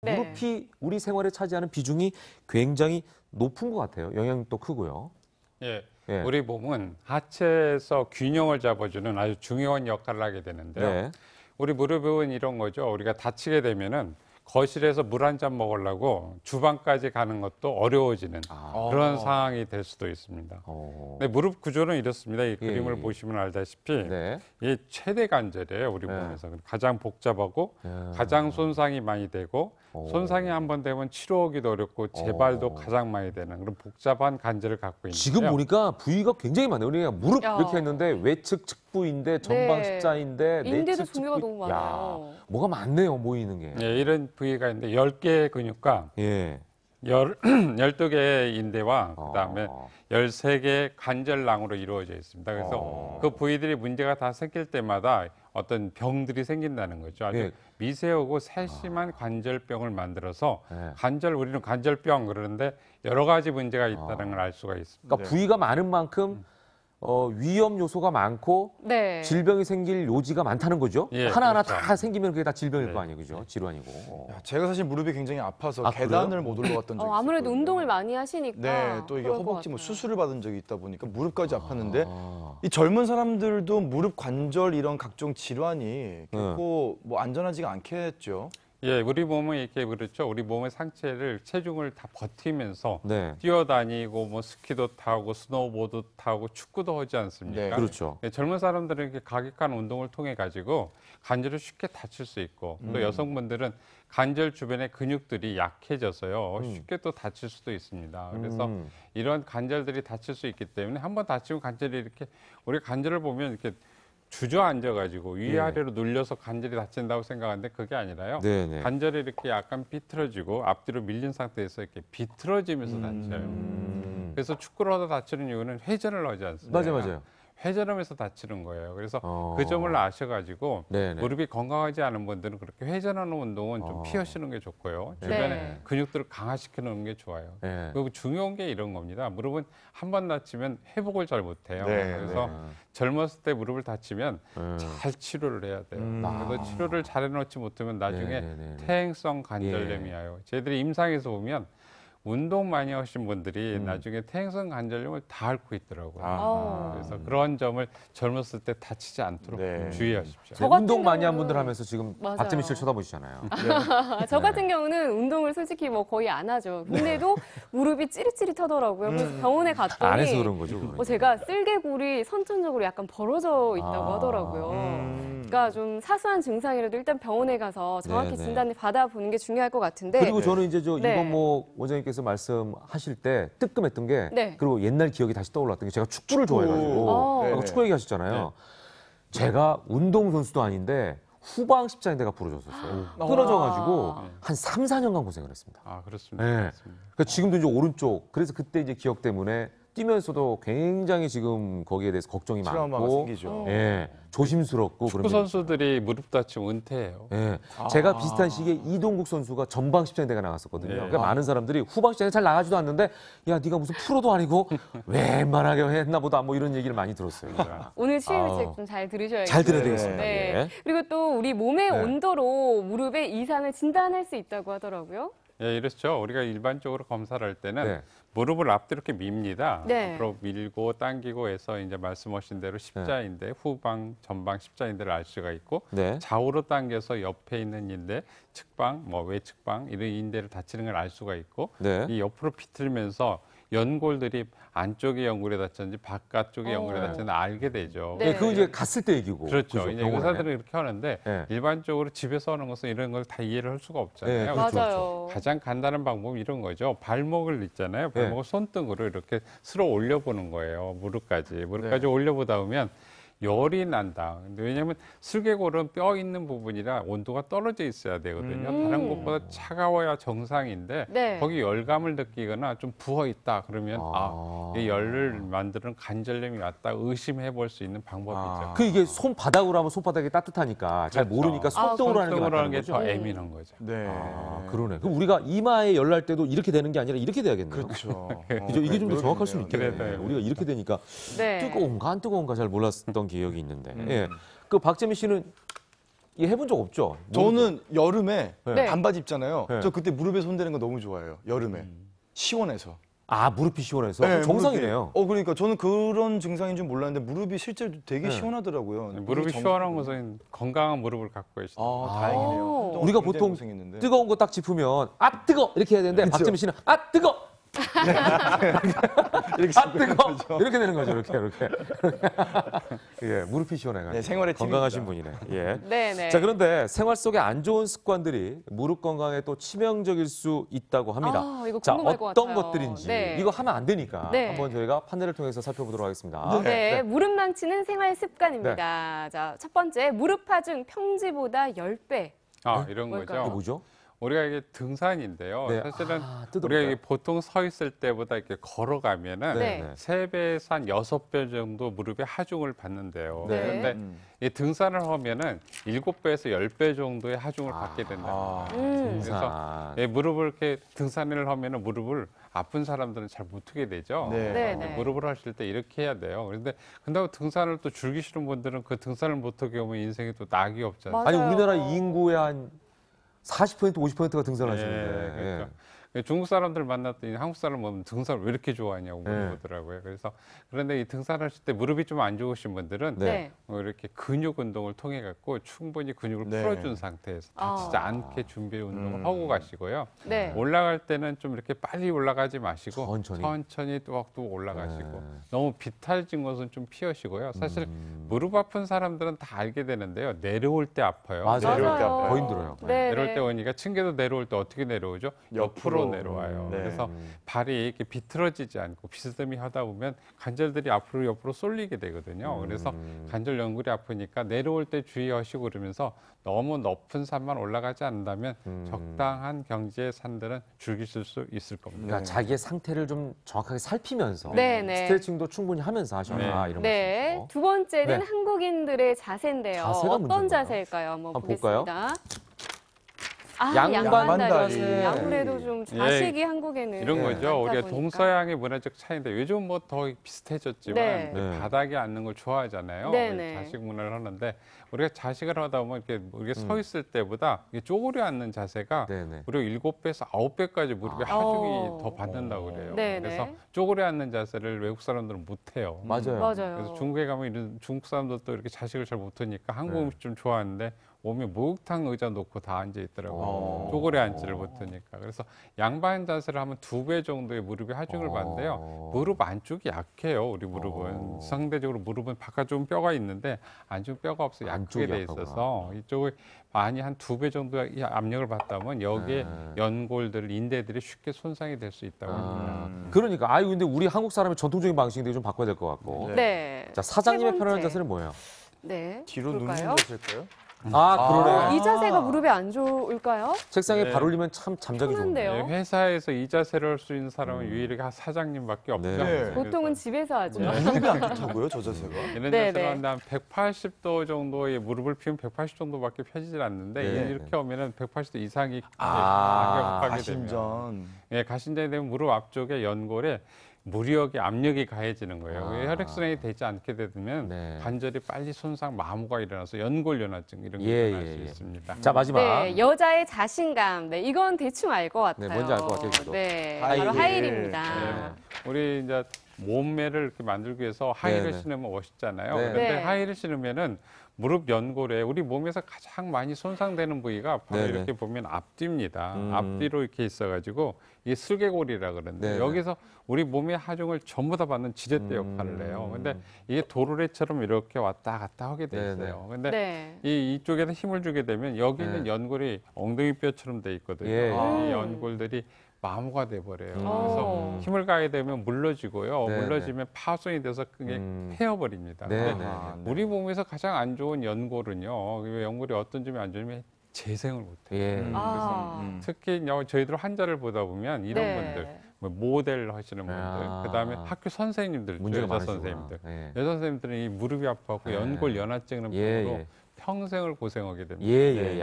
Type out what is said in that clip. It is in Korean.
네. 무릎이 우리 생활에 차지하는 비중이 굉장히 높은 것 같아요. 영향도 크고요. 예, 예. 우리 몸은 하체에서 균형을 잡아주는 아주 중요한 역할을 하게 되는데요. 네. 우리 무릎은 이런 거죠. 우리가 다치게 되면은 거실에서 물 한 잔 먹으려고 주방까지 가는 것도 어려워지는 그런 상황이 될 수도 있습니다. 네, 무릎 구조는 이렇습니다. 이 그림을 보시면 알다시피 네. 이게 최대 관절이에요. 우리 몸에서 가장 복잡하고 가장 손상이 많이 되고 손상이 한번 되면 치료하기도 어렵고 재발도 가장 많이 되는 그런 복잡한 관절을 갖고 있는데요. 지금 보니까 부위가 굉장히 많아요. 우리가 무릎 야. 이렇게 했는데 외측 측부인데 전방 십자인데 인대도 내측 종류가 측부. 너무 많아요. 뭐가 많네요. 모이는 게. 예, 이런 부위가 있는데 10개의 근육과 예. 12개의 인대와 그다음에 13개의 관절낭으로 이루어져 있습니다. 그래서 그 부위들이 문제가 다 생길 때마다 어떤 병들이 생긴다는 거죠. 아주 예. 미세하고 세심한 관절병을 만들어서 예. 우리는 관절병 그러는데 여러 가지 문제가 있다는 걸 알 수가 있습니다. 그러니까 부위가 많은 만큼 위험 요소가 많고 네. 질병이 생길 요지가 많다는 거죠. 예, 하나하나 그렇죠. 다 생기면 그게 다 질병일 네. 거 아니에요, 그죠? 질환이고. 제가 사실 무릎이 굉장히 아파서 아, 계단을 그래요? 못 올라갔던 적이 아무래도 있었거든요. 운동을 많이 하시니까. 네, 또 이게 그럴 것 허벅지 뭐 같아요. 수술을 받은 적이 있다 보니까 무릎까지 아팠는데 아. 이 젊은 사람들도 무릎 관절 이런 각종 질환이 결코 뭐 안전하지가 않겠죠. 예, 우리 몸은 이렇게 그렇죠. 우리 몸의 상체를 체중을 다 버티면서 네. 뛰어다니고 뭐 스키도 타고 스노우보드 타고 축구도 하지 않습니까? 네. 그렇죠. 예, 젊은 사람들은 이렇게 과격한 운동을 통해 가지고 관절을 쉽게 다칠 수 있고 또 여성분들은 관절 주변의 근육들이 약해져서요 쉽게 또 다칠 수도 있습니다. 그래서 이런 관절들이 다칠 수 있기 때문에 한번 다치면 관절이 이렇게 우리 관절을 보면 이렇게 주저앉아가지고 위아래로 눌려서 관절이 다친다고 생각하는데 그게 아니라요. 네네. 관절이 이렇게 약간 삐뚤어지고 앞뒤로 밀린 상태에서 이렇게 비틀어지면서 다쳐요. 그래서 축구를 하다 다치는 이유는 회전을 하지 않습니다. 맞아요. 회전하면서 다치는 거예요. 그래서 그 어. 점을 아셔가지고 네네. 무릎이 건강하지 않은 분들은 그렇게 회전하는 운동은 좀 피하시는 게 좋고요. 주변에 네. 근육들을 강화시키는 게 좋아요. 네. 그리고 중요한 게 이런 겁니다. 무릎은 한 번 다치면 회복을 잘 못해요. 네, 그래서 젊었을 때 무릎을 다치면 네. 잘 치료를 해야 돼요. 그래서 치료를 잘 해놓지 못하면 나중에 네네네네. 퇴행성 관절염이 와요. 저희들이 임상에서 보면 운동 많이 하신 분들이 나중에 퇴행성 관절염을 다 앓고 있더라고요. 아. 그래서 그런 점을 젊었을 때 다치지 않도록 네. 주의하십시오. 저 같은 운동 많이 한 분들 경우는- 하면서 지금 맞아요. 박재민 씨를 쳐다보시잖아요. 저 같은 경우는 운동을 솔직히 뭐 거의 안 하죠. 근데도 무릎이 찌릿찌릿하더라고요. 그래서 병원에 갔더니 안 해서 그런 거죠. 그거는. 제가 쓸개골이 선천적으로 약간 벌어져 있다고 아. 하더라고요. 그러니까 좀 사소한 증상이라도 일단 병원에 가서 정확히 네네. 진단을 받아보는 게 중요할 것 같은데. 그리고 저는 이제 네. 이건모 원장님께서 말씀하실 때 뜨끔했던 게 네. 그리고 옛날 기억이 다시 떠올랐던 게 제가 축구를 좋아해가지고 어. 아까 네네. 축구 얘기하셨잖아요. 제가 운동 선수도 아닌데 후방 십자인대가 부러졌었어요. 끊어져가지고 한 3, 4년간 고생을 했습니다. 아 그렇습니다. 네. 그렇습니다. 그러니까 지금도 이제 오른쪽 그래서 그때 이제 기억 때문에 뛰면서도 굉장히 지금 거기에 대해서 걱정이 트라우마가 많고 생기죠. 예, 조심스럽고 축구 그런 선수들이 무릎 다치면 은퇴해요. 예, 제가 비슷한 시기에 이동국 선수가 전방 십자인대가 나갔었거든요. 그러니까 많은 사람들이 후방 십자인대 잘 나가지도 않는데 야 네가 무슨 프로도 아니고 웬만하게 했나 보다 뭐 이런 얘기를 많이 들었어요. 오늘 취임 아우. 책 좀 잘 들으셔야겠어요. 잘 들어야 되겠습니다. 네. 예. 그리고 또 우리 몸의 네. 온도로 무릎의 이상을 진단할 수 있다고 하더라고요. 예, 이렇죠. 우리가 일반적으로 검사를 할 때는 네. 무릎을 앞뒤로 이렇게 밉니다. 네. 앞으로 밀고 당기고 해서 이제 말씀하신 대로 십자인대, 후방, 전방 십자인대를 알 수가 있고 네. 좌우로 당겨서 옆에 있는 인대, 측방, 뭐 외측방 이런 인대를 다치는 걸 알 수가 있고 네. 이 옆으로 비틀면서 연골들이 안쪽에 연골에 닿쳤는지 바깥쪽에 연골에 닿쳤는지 알게 되죠. 네. 예, 그거 이제 갔을 때 얘기고. 그렇죠. 그죠, 이제 병원에. 의사들은 이렇게 하는데 네. 일반적으로 집에서 하는 것은 이런 걸 다 이해를 할 수가 없잖아요. 네, 그렇죠. 맞아요. 가장 간단한 방법은 이런 거죠. 발목을 있잖아요. 발목을 손등으로 이렇게 쓸어 올려보는 거예요. 무릎까지 올려보다 보면 열이 난다. 근데 왜냐하면 슬개골은 뼈 있는 부분이라 온도가 떨어져 있어야 되거든요. 다른 곳보다 차가워야 정상인데 네. 거기 열감을 느끼거나 좀 부어 있다 그러면 이 열을 만드는 관절염이 왔다 의심해 볼 수 있는 방법이죠. 그 이게 손바닥으로 하면 손바닥이 따뜻하니까 잘 그렇죠. 모르니까 손등으로 하는 게 손등으로 하는 맞다는 게 거죠. 더 예민한 거죠. 네. 아, 그러네. 그럼 우리가 이마에 열 날 때도 이렇게 되는 게 아니라 이렇게 돼야겠네요. 그렇죠. 그죠? 이게 좀 더 정확할 수 있겠네요. 그래, 네. 우리가 이렇게 되니까 네. 뜨거운가 안 뜨거운가 잘 몰랐던 기억이 있는데. 예. 그 박재민 씨는 이거 해본 적 없죠? 저는 여름에 네. 반바지 입잖아요. 네. 저 그때 무릎에 손대는 거 너무 좋아해요. 여름에. 시원해서. 아, 무릎이 시원해서? 네, 그럼 정상이네요. 무릎이. 그러니까 저는 그런 증상인 줄 몰랐는데 무릎이 실제로 되게 네. 시원하더라고요. 무릎이 이게 시원한 것은 건강한 무릎을 갖고 계시다. 아, 다행이네요. 오. 한동안 우리가 굉장히 보통 고생했는데. 뜨거운 거 딱 짚으면 아 뜨거 이렇게 해야 되는데 박재민 씨는 아 뜨거 이렇게 아 뜨거 거죠. 이렇게 되는 거죠. 이렇게. 예, 무릎이 시원해가지고 네, 생활의 건강하신 팁입니다. 분이네. 예. 네네. 자, 그런데 생활 속에 안 좋은 습관들이 무릎 건강에 또 치명적일 수 있다고 합니다. 아, 이거 자, 궁금할 것 어떤 같아요. 것들인지 네. 이거 하면 안 되니까 네. 한번 저희가 판넬을 통해서 살펴보도록 하겠습니다. 네, 무릎 망치는 생활 습관입니다. 자, 첫 번째, 무릎 하중 평지보다 10배. 이런 뭘까요? 이게 거죠. 뭐죠? 우리가 이게 등산인데요. 네. 사실은 뜯어볼까요? 우리가 이게 보통 서 있을 때보다 이렇게 걸어가면은 네. 3배에서 한 6배 정도 무릎에 하중을 받는데요. 네. 그런데 이 등산을 하면은 7배에서 10배 정도의 하중을 받게 된다. 아, 그래서 무릎을 이렇게 등산을 하면은 무릎을 아픈 사람들은 잘 못 하게 되죠. 네. 네, 네. 무릎을 하실 때 이렇게 해야 돼요. 그런데 근데 등산을 또 즐기시는 분들은 그 등산을 못 하게 하면 인생이 또 낙이 없잖아요. 맞아요. 아니 우리나라 인구의 한 40% 50%가 등산하시는데. 그렇죠. 중국 사람들 만났더니 한국 사람 보면 등산을 왜 이렇게 좋아하냐고 물어보더라고요. 그래서 그런데 이 등산하실 때 무릎이 좀 안 좋으신 분들은 네. 이렇게 근육 운동을 통해 갖고 충분히 근육을 네. 풀어준 상태에서 다치지 않게 준비 운동을 하고 가시고요. 네. 올라갈 때는 좀 이렇게 빨리 올라가지 마시고 천천히. 또 올라가시고 네. 너무 비탈진 것은 좀 피하시고요. 사실 무릎 아픈 사람들은 다 알게 되는데요. 내려올 때 아파요. 맞아요. 내려올 때 맞아요. 아파요. 더 힘들어요. 네, 내려올 네. 때 오니까 층계도 내려올 때 어떻게 내려오죠? 옆으로 내려와요. 네. 그래서 발이 이렇게 비틀어지지 않고 비스듬히 하다 보면 관절들이 앞으로 옆으로 쏠리게 되거든요. 그래서 관절 연골이 아프니까 내려올 때 주의하시고 그러면서 너무 높은 산만 올라가지 않는다면 적당한 경지의 산들은 즐기실 수 있을 겁니다. 그러니까 자기의 상태를 좀 정확하게 살피면서 네, 네. 스트레칭도 충분히 하면서 하셔라 이런 네. 말씀이죠. 두 번째는 네. 한국인들의 자세인데요. 자세가 어떤 문제인가요? 자세일까요? 한번 한번 볼까요? 보겠습니다. 아, 양반다리. 양반다리. 아무래도 좀 자식이 한국에는 이런 네. 거죠. 많다 우리가 보니까. 동서양의 문화적 차이인데 요즘 뭐 더 비슷해졌지만 네. 네. 바닥에 앉는 걸 좋아하잖아요. 네, 우리 네. 자식 문화를 하는데 우리가 자식을 하다 보면 이렇게 우리가 서 있을 때보다 이게 쪼그려 앉는 자세가 네네. 우리가 7배에서 9배까지 무릎에 하중이 어. 더 받는다고 그래요. 네, 그래서 네. 쪼그려 앉는 자세를 외국 사람들은 못 해요. 맞아요. 맞아요. 그래서 중국에 가면 이런 중국 사람들도 이렇게 자식을 잘 못하니까 한국 네. 음식 좀 좋아하는데 오면 목욕탕 의자 놓고 다 앉아 있더라고요. 어. 쪼그려 앉지를 못하니까. 그래서 양반 자세를 하면 2배 정도의 무릎이 하중을 받는데요. 무릎 안쪽이 약해요. 우리 무릎은 상대적으로 무릎은 바깥쪽은 뼈가 있는데 안쪽 뼈가 없어 약하게 안쪽이 돼 약하구나. 있어서 이쪽에 많이 한 2배 정도의 이 압력을 받다면 여기에 네. 연골들, 인대들이 쉽게 손상이 될 수 있다고 합니다. 그러니까 아유 근데 우리 한국 사람의 전통적인 방식인데 좀 바꿔야 될 것 같고. 네. 자, 사장님의 세 편안한 번째. 자세는 뭐예요? 네. 뒤로 눕는 볼까요? 자세일까요? 아, 그러네. 이 자세가 무릎에 안 좋을까요? 책상에 네. 발 올리면 참 잠자기 편한데요. 좋은데. 네, 회사에서 이 자세를 할 수 있는 사람은 유일하게 사장님밖에 없죠. 네. 그래서 보통은 집에서 하죠. 무릎이 안 좋다고요, 저 자세가? 이런 네, 자세로 네. 하는데 한 180도 정도의 무릎을 피우면 180 정도밖에 펴지질 않는데 네. 이렇게 오면은 180도 이상이 아, 가격하게 되면 가심전. 예, 가신전이 되면 무릎 앞쪽에 연골에 무리하게 압력이 가해지는 거예요. 아. 혈액순환이 되지 않게 되면 네. 관절이 빨리 손상, 마모가 일어나서 연골연화증 이런 게 예, 일어날 예, 수 예. 있습니다. 자, 마지막. 네, 여자의 자신감. 네, 이건 대충 알 것 같아요. 네, 뭔지 알 것 같아요, 저도. 네, 하이힐. 바로 하이힐입니다. 네. 우리 이제 몸매를 이렇게 만들기 위해서 하이힐을 네네. 신으면 멋있잖아요. 네. 그런데 네. 하이힐을 신으면은 무릎 연골에 우리 몸에서 가장 많이 손상되는 부위가 바로 네네. 이렇게 보면 앞뒤입니다. 앞뒤로 이렇게 있어가지고 이게 슬개골이라 그러는데 네네. 여기서 우리 몸의 하중을 전부 다 받는 지렛대 역할을 해요. 근데 이게 도르래처럼 이렇게 왔다 갔다 하게 돼 네네. 있어요. 근데 네. 이쪽에서 힘을 주게 되면 여기 있는 네. 연골이 엉덩이 뼈처럼 돼 있거든요. 예. 이 연골들이 마모가 돼 버려요. 그래서 음. 힘을 가하게 되면 물러지고요. 네, 물러지면 파손이 돼서 그게 패여버립니다. 네, 근데 네. 우리 몸에서 가장 안 좋은 연골은요. 왜 연골이 어떤 점이 안 좋으면 재생을 못해요. 예. 아. 특히 저희들 환자를 보다 보면 이런 네. 분들, 뭐 모델 하시는 분들, 아. 그다음에 학교 선생님들, 문제가 여자 많으시구나. 선생님들, 예. 여자 선생님들은 이 무릎이 아파갖고 네. 연골 연화증 이런 예, 병으로 예. 평생을 고생하게 됩니다. 예, 예.